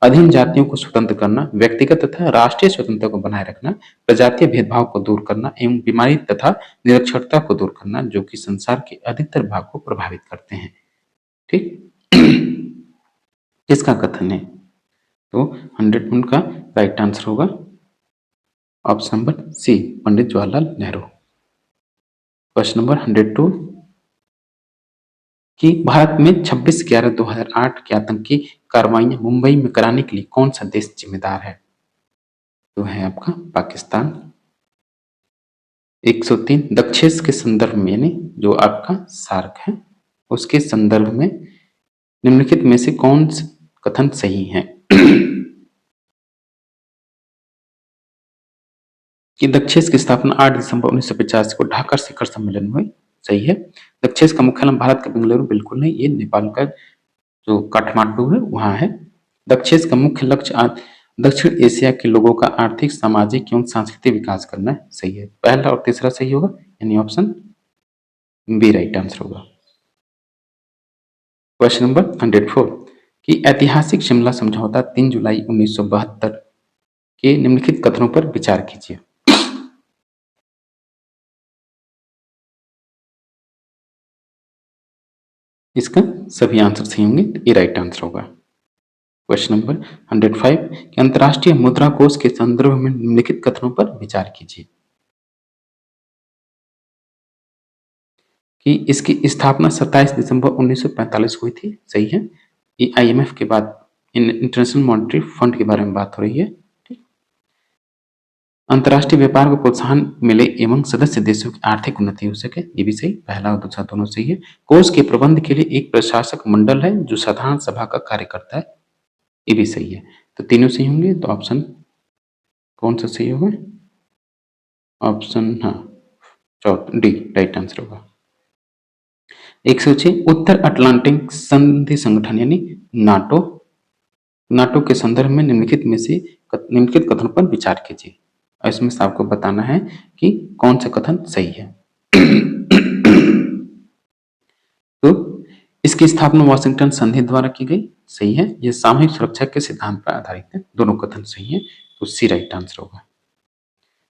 अधीन जातियों को स्वतंत्र करना, व्यक्तिगत तथा राष्ट्रीय स्वतंत्रता को बनाए रखना, प्रजातीय भेदभाव को दूर करना एवं बीमारी तथा निरक्षरता को दूर करना, जो कि संसार के अधिकतर भाग को प्रभावित करते हैं। ठीक, किसका कथन है? तो 100 पॉइंट का राइट आंसर होगा option number C, Pandit Jawaharlal Nehru. Question number 102 कि भारत में 26/11/2008 की आतंकी कार्रवाइयां मुंबई में कराने के लिए कौन सा देश जिम्मेदार है? तो है आपका पाकिस्तान। 103 दक्षेश के संदर्भ में, यानी जो आपका सार्क है उसके संदर्भ में निम्नलिखित में से कौन सा कथन सही है? कि दक्षेश की स्थापना 8 दिसंबर 1950 को ढाका शिखर सम्मेलन में हुई, सही है। दक्षेश का मुख्यालय भारत का बेंगलुरु, बिल्कुल नहीं, ये नेपाल का जो काठमांडू है वहां है। दक्षेश का मुख्य लक्ष्य दक्षिण एशिया के लोगों का आर्थिक, सामाजिक एवं सांस्कृतिक विकास करना है, सही है। पहला और तीसरा सही होगा, यानी ऑप्शन बी राइट आंसर होगा। क्वेश्चन नंबर 104 कि ऐतिहासिक शिमला समझौता 3 जुलाई 1972 के निम्नलिखित कथनों पर विचार कीजिए। इसका सभी आंसर सही होंगे, तो ये राइट आंसर होगा। क्वेश्चन नंबर 105 कि अंतर्राष्ट्रीय मुद्रा कोष के संदर्भ में निम्नलिखित कथनों पर विचार कीजिए। कि इसकी स्थापना 27 दिसंबर 1945 को हुई थी, सही है। ये आईएमएफ के बाद इंटरनेशनल मॉनेटरी फंड के बारे में बात हो रही है, ठीक। अंतर्राष्ट्रीय व्यापार को प्रोत्साहन मिले एवं सदस्य देशों की आर्थिक उन्नति हो सके, ये भी सही, पहला और दूसरा दोनों सही है। कोष के प्रबंध के लिए एक प्रशासक मंडल है जो साधारण सभा का कार्य करता है, ये भी सही है। तो तीनों सही होंगे, तो ऑप्शन कौन सा सही होगा? ऑप्शन हाँ डी राइट आंसर होगा। 106 उत्तर अटलांटिक संधि संगठन यानी नाटो, नाटो के संदर्भ में निम्नलिखित कथन पर विचार कीजिए, और इसमें से आपको बताना है कि कौन सा कथन सही है। तो इसकी स्थापना वाशिंगटन संधि द्वारा की गई, सही है। यह सामूहिक सुरक्षा के सिद्धांत पर आधारित है, दोनों कथन सही है, तो सी राइट आंसर होगा।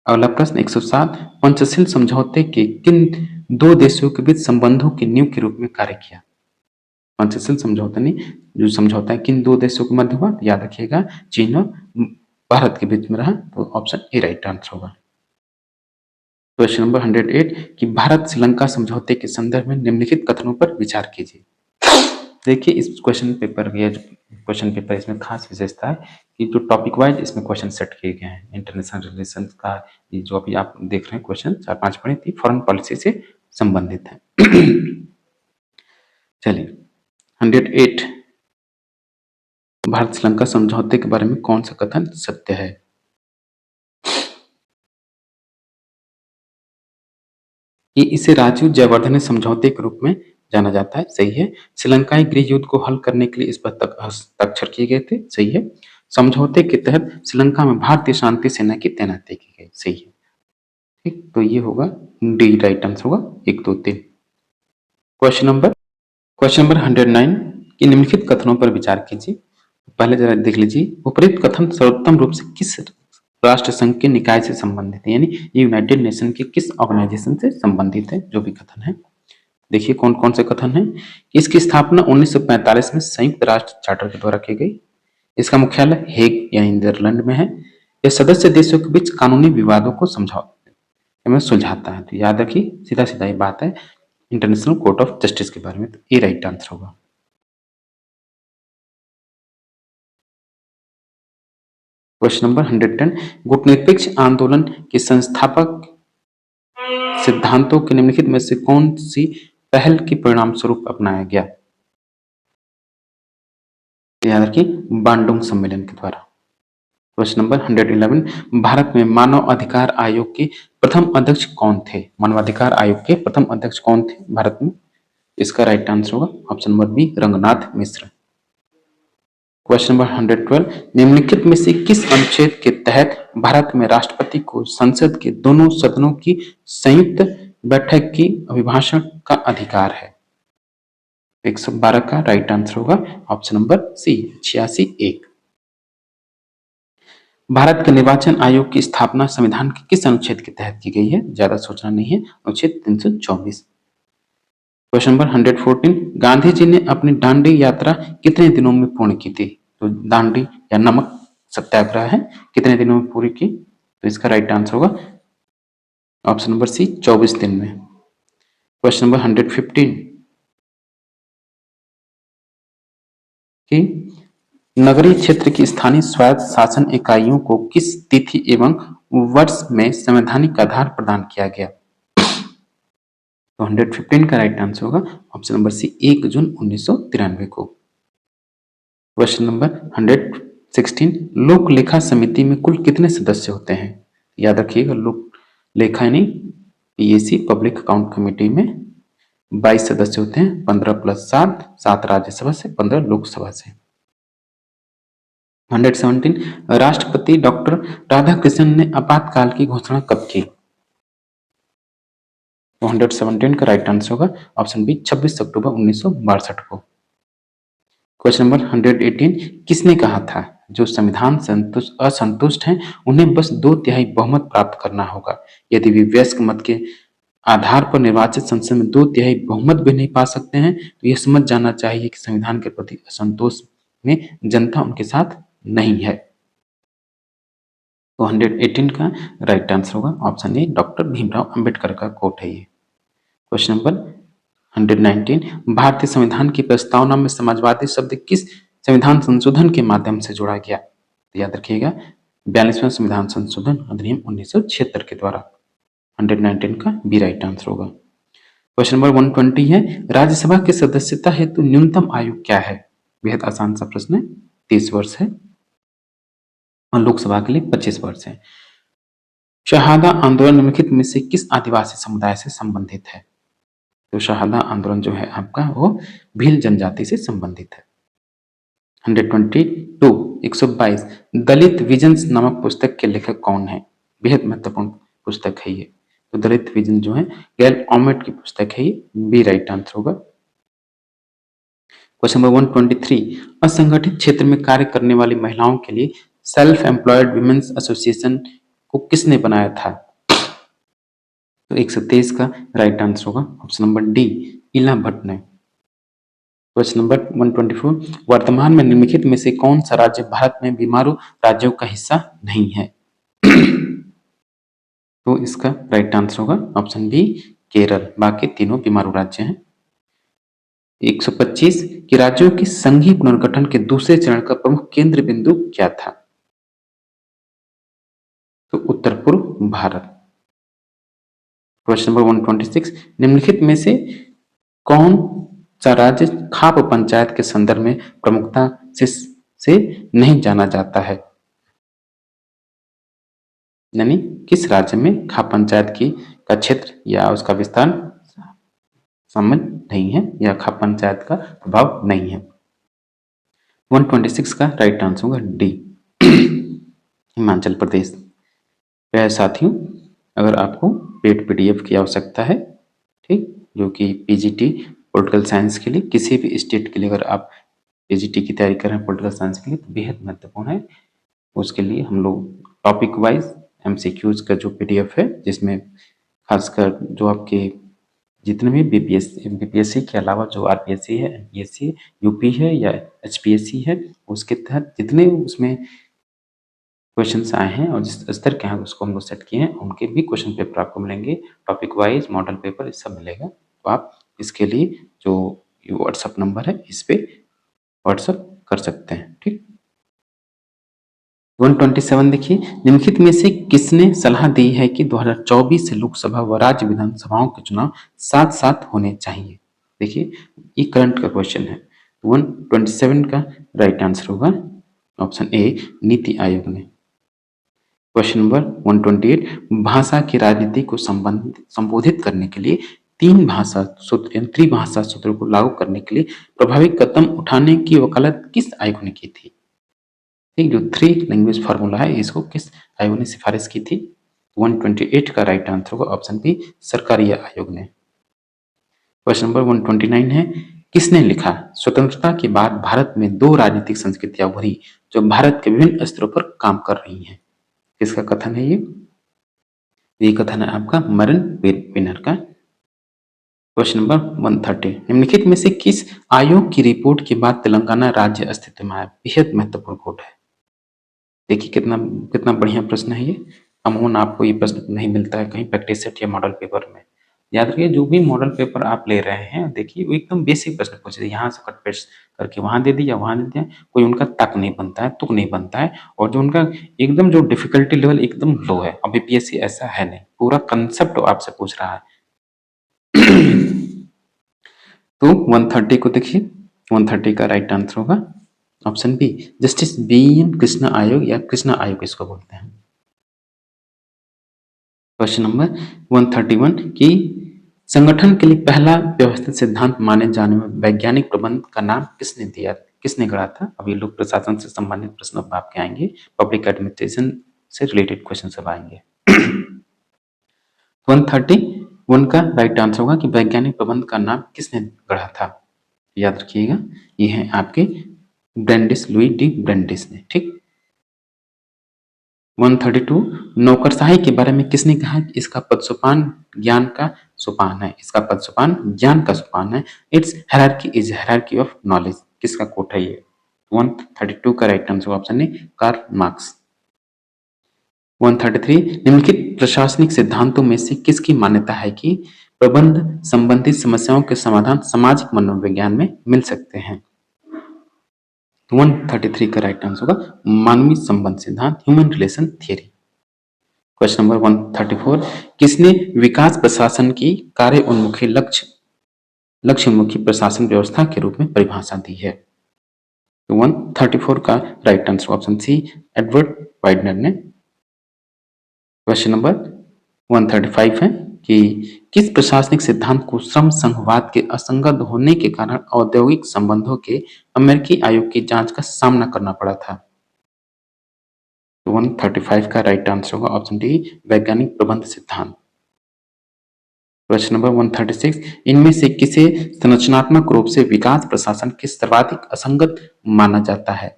अगला प्रश्न 107 पंचशील समझौते के किन दो देशों के बीच संबंधों की नींव के रूप में कार्य किया? पंचशील समझौता ने जो समझौता है किन दो देशों के मध्य हुआ, याद रखिएगा चीन और भारत के बीच में रहा, तो ऑप्शन ए राइट आंसर होगा। क्वेश्चन नंबर 108 कि भारत श्रीलंका समझौते के संदर्भ में निम्नलिखित कथनों पर विचार कीजिए। देखिए इस क्वेश्चन पेपर इसमें खास विशेषता है कि जो टॉपिक वाइज इसमें क्वेश्चन सेट किए गए हैं। इंटरनेशनल रिलेशन का ये जो अभी आप देख रहे हैं क्वेश्चन 4-5 पढ़े थे, फॉरेन पॉलिसी से संबंधित है। चलिए 108 भारत श्रीलंका समझौते के बारे में कौन सा कथन सत्य है? कि इसे राजीव जयवर्धने समझौते के रूप में जाना जाता है, सही है। श्रीलंकाई गृह युद्ध को हल करने के लिए इस पर हस्ताक्षर किए गए थे, सही है। समझौते के तहत श्रीलंका में भारतीय शांति सेना की तैनाती की गई। सही है। ठीक, तो ये होगा डी, राइट आंसर होगा 1, 2, 3। क्वेश्चन नंबर 109 कि निम्नलिखित कथनों पर विचार कीजिए। पहले जरा देख लीजिए, उपरोक्त कथन सर्वोत्तम रूप से किस राष्ट्र संघ के निकाय से संबंधित है, यानी यूनाइटेड नेशन के किस ऑर्गेनाइजेशन से संबंधित है जो भी कथन है। देखिए कौन कौन से कथन है। इसकी स्थापना 1945 में संयुक्त राष्ट्र चार्टर के द्वारा की गई। इसका मुख्यालय हेग यानी नीदरलैंड में है। यह सदस्य देशों के बीच कानूनी विवादों को सुलझाता है। तो याद रखिए, सीधा सीधा ये बात है इंटरनेशनल कोर्ट ऑफ जस्टिस के बारे में। तो ये राइट आंसर होगा। क्वेश्चन नंबर 110 गुटनिरपेक्ष आंदोलन के संस्थापक सिद्धांतों के निम्नलिखित में से कौन सी पहल के परिणाम स्वरूप अपनाया गया। याद रखिए, बांडुंग सम्मेलन के द्वारा। क्वेश्चन नंबर 111 भारत में मानव अधिकार आयोग के प्रथम अध्यक्ष कौन थे। मानवाधिकार आयोग के प्रथम अध्यक्ष कौन थे भारत में। इसका राइट आंसर होगा ऑप्शन नंबर बी, रंगनाथ मिश्र। क्वेश्चन नंबर 112 निम्नलिखित में से किस अनुच्छेद के तहत भारत में राष्ट्रपति को संसद के दोनों सदनों की संयुक्त बैठक की अभिभाषण का अधिकार है। 112 का राइट आंसर होगा ऑप्शन नंबर सी, 86(1). भारत के निर्वाचन आयोग की स्थापना संविधान के किस अनुच्छेद के तहत की गई है। ज्यादा सोचना नहीं है, अनुच्छेद 324। क्वेश्चन नंबर 114 गांधी जी ने अपनी दांडी यात्रा कितने दिनों में पूर्ण की थी। तो दांडी या नमक सत्याग्रह है, कितने दिनों में पूरी की। तो इसका राइट आंसर होगा ऑप्शन नंबर सी, 24 दिन में। क्वेश्चन नंबर 115 कि नगरीय क्षेत्र की स्थानीय स्वायत्त शासन इकाइयों को किस तिथि एवं वर्ष में संवैधानिक आधार प्रदान किया गया। तो 115 का राइट आंसर होगा ऑप्शन नंबर सी, 1 जून 1993 को। क्वेश्चन नंबर 116 लोक लेखा समिति में कुल कितने सदस्य होते हैं। याद रखिएगा, लोक लेखा यानी पीएसी पब्लिक अकाउंट कमेटी में 22 सदस्य होते हैं। 15 + 7, 7 राज्यसभा से, 15 लोकसभा से। 117 राष्ट्रपति डॉक्टर राधाकृष्णन ने आपातकाल की घोषणा कब की। 117 का राइट आंसर होगा ऑप्शन बी, 26 अक्टूबर 1962 को। क्वेश्चन नंबर 118 किसने कहा था जो संविधान से असंतुष्ट हैं उन्हें बस 2/3 बहुमत प्राप्त करना होगा। यदि वे वयस्क मत के आधार पर निर्वाचित संसद में 2/3 बहुमत भी नहीं पा सकते हैं तो यह समझ जाना चाहिए कि संविधान के प्रति असंतोष में जनता उनके साथ नहीं है। तो 118 का राइट आंसर होगा option A, doctor Bhimrao Ambedkar का कोट है ये। क्वेश्चन नंबर 119 भारतीय संविधान की प्रस्तावना में समाजवादी शब्द किस संविधान संशोधन के माध्यम से जोड़ा गया। तो याद रखिएगा, 42वां संविधान संशोधन अधिनियम 1976 के द्वारा। 119 का बी राइट आंसर होगा। क्वेश्चन नंबर 120 है राज्यसभा की सदस्यता हेतु न्यूनतम आयु क्या है। बेहद आसान सा प्रश्न है, 30 वर्ष है और लोकसभा के लिए 25 वर्ष है। शहादा आंदोलन निम्नलिखित में से किस आदिवासी समुदाय से संबंधित है। तो शहादा आंदोलन जो है आपका वो भील जनजाति से संबंधित है। 122 दलित विजन्स नामक पुस्तक के लेखक कौन है। बेहद महत्वपूर्ण पुस्तक है ये। तो दलित विजन जो है गैल ऑमेट की पुस्तक है ये, बी राइट आंसर होगा। क्वेश्चन नंबर 123 असंगठित क्षेत्र में कार्य करने वाली महिलाओं के लिए सेल्फ एम्प्लॉयड वुमेन्स एसोसिएशन को किसने बनाया था। तो 123 का राइट आंसर होगा ऑप्शन नंबर डी, इला भट्ट ने। क्वेश्चन नंबर 124 वर्तमान में निम्नलिखित में से कौन सा राज्य भारत में बीमारू राज्यों का हिस्सा नहीं है। तो इसका राइट आंसर होगा ऑप्शन बी, केरल। बाकी तीनों बीमारू राज्य हैं। 125 कि राज्यों के संघीय पुनर्गठन के दूसरे चरण का प्रमुख केंद्र बिंदु क्या था। तो उत्तर पूर्व भारत। क्वेश्चन नंबर 126 निम्नलिखित में से कौन सा राज्य खाप पंचायत के संदर्भ में प्रमुखता से नहीं जाना जाता है। यानी किस राज्य में खाप पंचायत का क्षेत्र या उसका विस्तार समझ नहीं है या खाप पंचायत का प्रभाव नहीं है। 126 का राइट आंसर होगा डी। हिमाचल प्रदेश। प्यारे साथियों, अगर आपको पेड पीडीएफ की आवश्यकता है, ठीक, जो कि पीजीटी पॉलिटिकल साइंस के लिए, किसी भी स्टेट के लिए अगर आप पीजीटी की तैयारी कर रहे हैं पॉलिटिकल साइंस के लिए, तो बेहद महत्वपूर्ण है। उसके लिए हम लोग टॉपिक वाइज एमसीक्यूज का जो पीडीएफ है, जिसमें खासकर जो आपके जितने भी बीपीएससी के अलावा जो आरपीएससी है, एमपीएससी, यूपी है या एचपीएससी है, उसके तहत जितने उसमें क्वेश्चंस आए हैं और जिस स्तर के हैं उसको हम लोग सेट किए हैं, उनके भी क्वेश्चन पेपर आपको मिलेंगे, टॉपिक वाइज मॉडल पेपर, ये सब मिलेगा। तो आप इसके लिए जो व्हाट्सअप नंबर है, इस पे व्हाट्सअप कर सकते हैं, ठीक। 127 देखिए, निम्नलिखित में से किसने सलाह दी है कि 2024 लोकसभा व राज्य विधानसभाओं के चुनाव साथ साथ होने चाहिए। देखिए, ये करंट का क्वेश्चन है। 127 का राइट आंसर होगा ऑप्शन ए, नीति आयोग ने। क्वेश्चन नंबर 128, भाषा की राजनीति को संबोधित करने के लिए तीन भाषा सूत्र यानी त्रिभाषा सूत्र को लागू करने के लिए प्रभावी कदम उठाने की वकालत किस आयोग ने की थी। ठीक, जो थ्री लैंग्वेज फार्मूला है, इसको किस आयोग ने सिफारिश की थी। 128 का राइट आंसर होगा ऑप्शन बी, सरकारी आयोग ने। क्वेश्चन नंबर 129 है, किसने लिखा स्वतंत्रता के बाद भारत में दो राजनीतिक संस्कृतियां उभरी जो भारत के विभिन्न स्तरों पर काम कर रही हैं। किसका कथन है ये कथन है आपका मरन पिनर का। क्वेश्चन नंबर 130, निम्नलिखित में से किस आयोग की रिपोर्ट के बाद तेलंगाना राज्य अस्तित्व में आया। बेहद महत्वपूर्ण कोट है। देखिए कितना कितना बढ़िया प्रश्न है ये। अमूमन आपको ये प्रश्न नहीं मिलता है कहीं प्रैक्टिस सेट या मॉडल पेपर में। याद रखिए, जो भी मॉडल पेपर आप ले रहे हैं, देखिए वो एकदम बेसिक प्रश्न पूछे, यहाँ से कट पेस्ट करके वहां दे दिया, वहां दे दिया, कोई उनका तक नहीं बनता है, तुक नहीं बनता है, और जो उनका एकदम जो डिफिकल्टी लेवल एकदम लो है। अब बीपीएससी ऐसा है नहीं, पूरा कंसेप्ट आपसे पूछ रहा है। तो 130 को देखिए, 130 का राइट आंसर होगा option B, justice B N Krishna आयोग या कृष्णा आयोग इसको बोलते हैं। क्वेश्चन नंबर 131 की संगठन के लिए पहला व्यवस्थित सिद्धांत माने जाने में वैज्ञानिक प्रबंध का नाम किसने दिया, किसने गढ़ा था। अब ये लोग प्रशासन से संबंधित प्रश्न आपके आएंगे, पब्लिक एडमिनिस्ट्रेशन से रिलेटेड क्वेश्चन सब आएंगे। 131 का राइट आंसर होगा कि वैज्ञानिक प्रबंध का नाम किसने गढ़ा था। याद रखिएगा, ये है आपके ब्रेंडिस, लुई डी ब्रेंडिस ने, ठीक। 132, नौकरशाही के बारे में किसने कहा कि इसका पदसोपान ज्ञान का सोपान है। इसका पदसोपान ज्ञान का सोपान है। It's hierarchy is hierarchy of knowledge. किसका कोट है ये। 132 का राइट आंसर ऑप्शन है कार्ल मार्क्स। 133, निम्नलिखित प्रशासनिक सिद्धांतों में से किसकी मान्यता है कि प्रबंध संबंधित समस्याओं के समाधान सामाजिक मनोविज्ञान में मिल सकते हैं। 133 का राइट आंसर होगा मानवीय संबंध सिद्धांत, human relation theory. Question number 134, किसने विकास प्रशासन की कार्य उन्मुखी लक्ष्य उन्मुखी प्रशासन व्यवस्था के रूप में परिभाषा दी है। तो 134 का right answer option C, Edward Widener ने। क्वेश्चन नंबर 135 है कि किस प्रशासनिक सिद्धांत को श्रम संघवाद के असंगत होने के कारण औद्योगिक संबंधों के अमेरिकी आयोग की जांच का सामना करना पड़ा था। 135 का राइट आंसर होगा ऑप्शन डी, वैज्ञानिक प्रबंध सिद्धांत। क्वेश्चन नंबर 136, इनमें से किसे संरचनात्मक रूप से विकास प्रशासन के सर्वाधिक असंगत माना जाता है।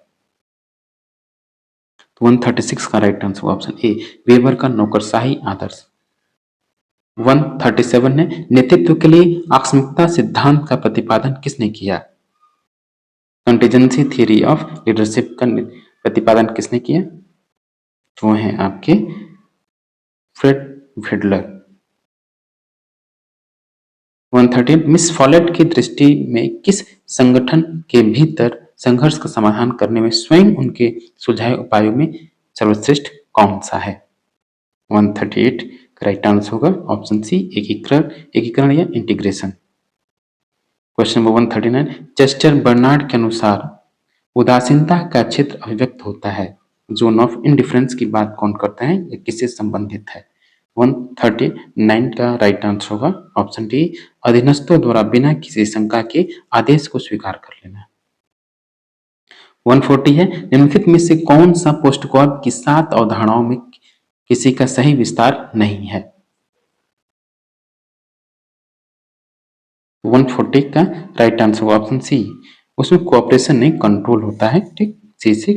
136 का right answer option A, weber का नौकरशाही आदर्श। 137 ने नेतृत्व के लिए आकस्मिकता सिद्धांत का प्रतिपादन किसने किया। कंटीजेंसी थ्योरी ऑफ लीडरशिप का प्रतिपादन किसने किया। वो है आपके फ्रेड फिडलर। 113, मिस फॉलेट की दृष्टि में किस संगठन के भीतर संघर्ष का समाधान करने में स्वयं उनके सुझाए उपायों में सर्वश्रेष्ठ कौन सा है। 138 का राइट आंसर होगा ऑप्शन सी, एकीकरण या integration. Question number 139, Chester Barnard के अनुसार उदासीनता का क्षेत्र अभिव्यक्त होता है। जोन ऑफ इंडिफरेंस की बात कौन करता है, ये किससे संबंधित है। 139 का राइट आंसर होगा ऑप्शन डी, अधीनस्थों द्वारा बिना किसी शंका के आदेश को स्वीकार कर लेना। 140 है, निम्नलिखित में से कौन सा पोस्टकॉर्ड की 7 अवधारणाओं में किसी का सही विस्तार नहीं है? 140 का राइट आंसर होगा ऑप्शन सी। उसमें कोऑपरेशन नहीं कंट्रोल होता है, ठीक, सी से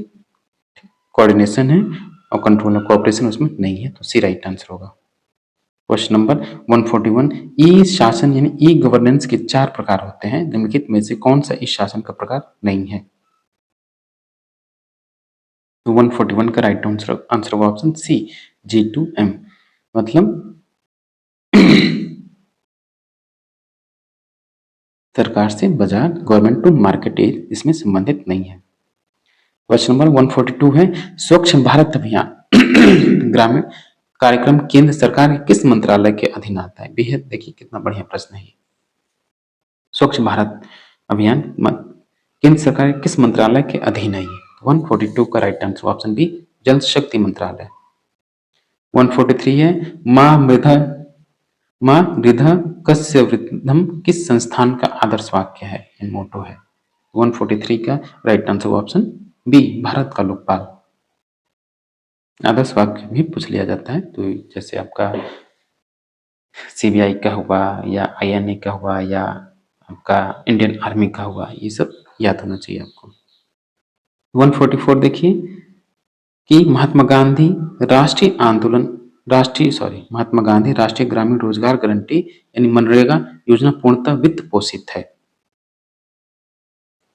कोऑर्डिनेशन है और कंट्रोल है, कोऑपरेशन उसमें नहीं है, तो सी राइट आंसर होगा। क्वेश्चन नंबर 141, ई शासन यानी ई गवर्नेंस के 4 प्रकार होते हैं, निम्नलिखित में से कौन सा ई शासन का प्रकार नहीं है? तो 141 का राइट आंसर होगा ऑप्शन सी, G2M। मतलब सरकार से बाजार, गवर्नमेंट टू मार्केट एज इसमें संबंधित नहीं है। क्वेश्चन नंबर 142 है, स्वच्छ भारत अभियान ग्रामीण कार्यक्रम केंद्र सरकार के किस मंत्रालय के अधीन आता है? बेहद देखिए कितना बढ़िया प्रश्न है। स्वच्छ भारत अभियान केंद्र सरकार के किस मंत्रालय के अधीन है? 142 का राइट आंसर ऑप्शन बी, जल शक्ति मंत्रालय। 143 है, माँ मृधा कस्य वृद्धम किस संस्थान का आदर्श वाक्य है, मोटो है? 143 का right answer option B, Bharat का लोकपाल। आदर्श वाक्य भी पूछ लिया जाता है, तो जैसे आपका सीबीआई का हुआ या आईएनए का हुआ या आपका इंडियन आर्मी का हुआ, ये सब याद होना चाहिए आपको। 144 देखिए कि महात्मा गांधी राष्ट्रीय ग्रामीण रोजगार गारंटी यानी मनरेगा योजना पूर्णतः वित्त पोषित है।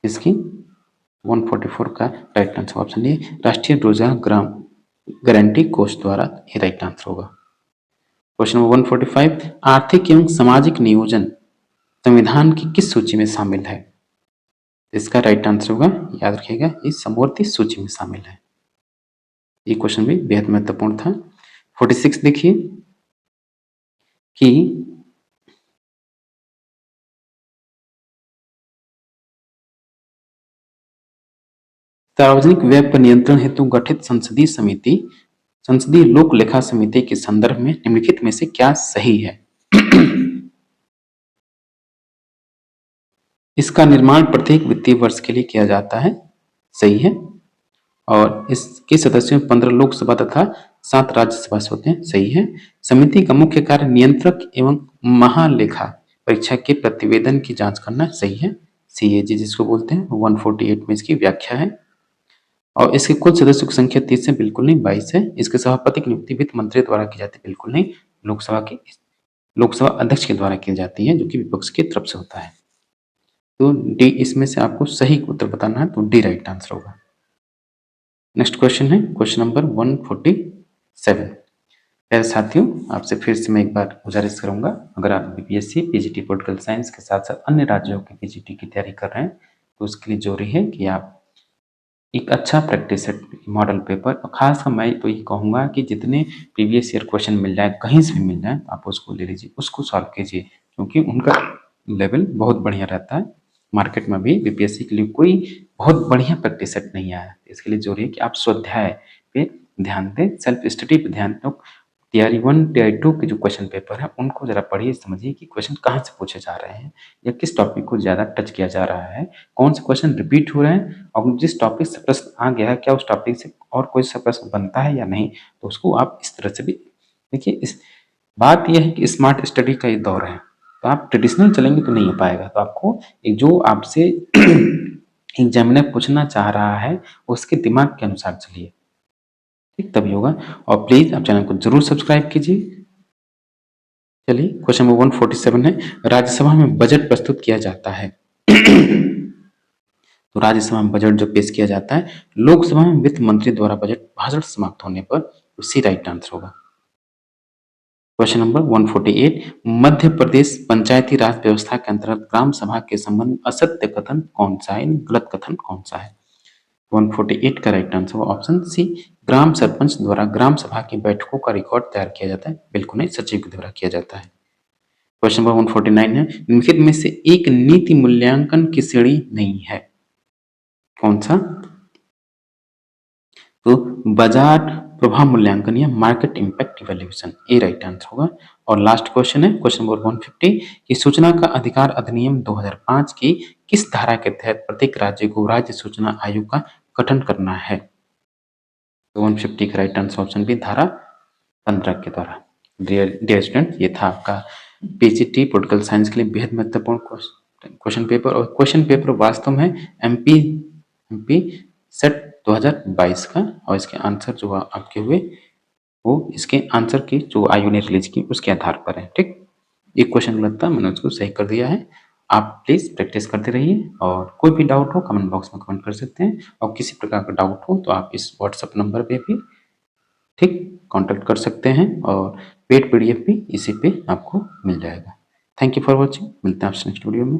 इसकी 144 का राइट आंसर ऑप्शन ए, राष्ट्रीय रोजगार गारंटी कोष द्वारा ये राइट आंसर होगा। क्वेश्चन नंबर 145, आर्थिक एवं सामाजिक नियोजन संविधान की किस सूची में शामिल है? इसका राइट आंसर होगा, याद रखिएगा, इस समवर्ती सूची में शामिल है। ये क्वेश्चन भी बेहद महत्वपूर्ण था। 46 देखिए कि सार्वजनिक व्यय पर नियंत्रण हेतु गठित संसदीय लोक लेखा समिति के संदर्भ में निम्नलिखित में से क्या सही है? इसका निर्माण प्रत्येक वित्तीय वर्ष के लिए किया जाता है, सही है, और इसके सदस्यों में 15 लोकसभा तथा 7 राज्यसभा से होते हैं, सही है। समिति का मुख्य कार्य नियंत्रक एवं महालेखा परीक्षक के प्रतिवेदन की जांच करना, सही है, CAG जिसको बोलते हैं। 148 में इसकी व्याख्या है। और इसके कुल सदस्यों की संख्या 30 है, बिल्कुल नहीं, 22 है। इसके सभापति की नियुक्ति वित्त मंत्री द्वारा की जाती है, बिल्कुल नहीं, लोकसभा अध्यक्ष के द्वारा की जाती है, जो कि विपक्ष की तरफ से होता है। तो डी इसमें से आपको सही उत्तर बताना है, तो डी राइट आंसर होगा। नेक्स्ट क्वेश्चन है क्वेश्चन नंबर 147। प्यारे साथियों, आपसे फिर से मैं एक बार गुजारिश करूंगा, अगर आप बीपीएससी पीजीटी पॉलिटिकल साइंस के साथ साथ अन्य राज्यों के पीजीटी की तैयारी कर रहे हैं, तो उसके लिए जरूरी है कि आप एक अच्छा प्रैक्टिस सेट मॉडल पेपर, और खासकर मैं तो ये कहूँगा कि जितने प्रीवियस ईयर क्वेश्चन मिल जाए, कहीं से भी मिल जाए, आप उसको ले लीजिए, उसको सॉल्व कीजिए, क्योंकि उनका लेवल बहुत बढ़िया रहता है। मार्केट में भी बीपीएससी के लिए कोई बहुत बढ़िया प्रैक्टिस सेट नहीं आया, इसके लिए जरूरी है कि आप स्वाध्याय पे ध्यान दें, सेल्फ स्टडी पे ध्यान दें। टीआरई 1 टीआरई 2 के जो क्वेश्चन पेपर है उनको जरा पढ़िए, समझिए कि क्वेश्चन कहाँ से पूछे जा रहे हैं या किस टॉपिक को ज्यादा टच किया जा रहा है, कौन से क्वेश्चन रिपीट हो रहे हैं, और जिस टॉपिक से प्रश्न आ गया है क्या उस टॉपिक से और कोई सा प्रश्न बनता है या नहीं, तो उसको आप इस तरह से भी देखिए। इस बात यह है कि स्मार्ट स्टडी का ये दौर है, तो आप ट्रेडिशनल चलेंगे तो नहीं हो पाएगा, तो आपको एक जो आपसे एग्जामिनर पूछना चाह रहा है उसके दिमाग के अनुसार चलिए, ठीक, तभी होगा। और प्लीज आप चैनल को जरूर सब्सक्राइब कीजिए। चलिए क्वेश्चन नंबर 147 है, राज्यसभा में बजट प्रस्तुत किया जाता है तो राज्यसभा में बजट जो पेश किया जाता है, लोकसभा में वित्त मंत्री द्वारा बजट भाषण समाप्त होने पर, तो सी राइट आंसर होगा। क्वेश्चन नंबर 148, मध्य प्रदेश पंचायती राज व्यवस्था के अंतर्गत ग्राम सभा के संबंध में असत्य कथन कौन सा है, गलत कथन कौन सा है? 148 का राइट आंसर ऑप्शन सी, ग्राम सरपंच द्वारा ग्राम सभा की बैठकों का रिकॉर्ड तैयार किया जाता है, बिल्कुल नहीं, सचिव के द्वारा किया जाता है। क्वेश्चन नंबर 149 है, निम्नलिखित में से एक नीति मूल्यांकन की श्रेणी नहीं है, कौन सा? तो बाजार प्रभाव मूल्यांकन या मार्केट इंपैक्ट इवैल्यूएशन, ए राइट आंसर होगा। और लास्ट क्वेश्चन है क्वेश्चन नंबर 150 कि सूचना का अधिकार अधिनियम 2005 की किस धारा के तहत प्रत्येक राज्य को राज्य सूचना आयोग का गठन करना है। तो 150 का राइट आंसर ऑप्शन बी धारा 15 के द्वारा। डियर स्टूडेंट, ये था आपका पीजीटी पॉलिटिकल साइंस के लिए बेहद महत्वपूर्ण क्वेश्चन पेपर। और क्वेश्चन पेपर वास्तव में एमपी सेट 2022 का, और इसके आंसर जो आपके हुए वो इसके आंसर की जो आयु ने रिलीज की उसके आधार पर है। ठीक, एक क्वेश्चन गलत था, मैंने उसको सही कर दिया है। आप प्लीज प्रैक्टिस करते रहिए, और कोई भी डाउट हो कमेंट बॉक्स में कमेंट कर सकते हैं, और किसी प्रकार का डाउट हो तो आप इस व्हाट्सएप नंबर पे भी ठीक कांटेक्ट कर सकते हैं, और पेड पीडीएफ भी इसी पे आपको मिल जाएगा। थैंक यू फॉर वॉचिंग, मिलते हैं आपसे नेक्स्ट वीडियो में।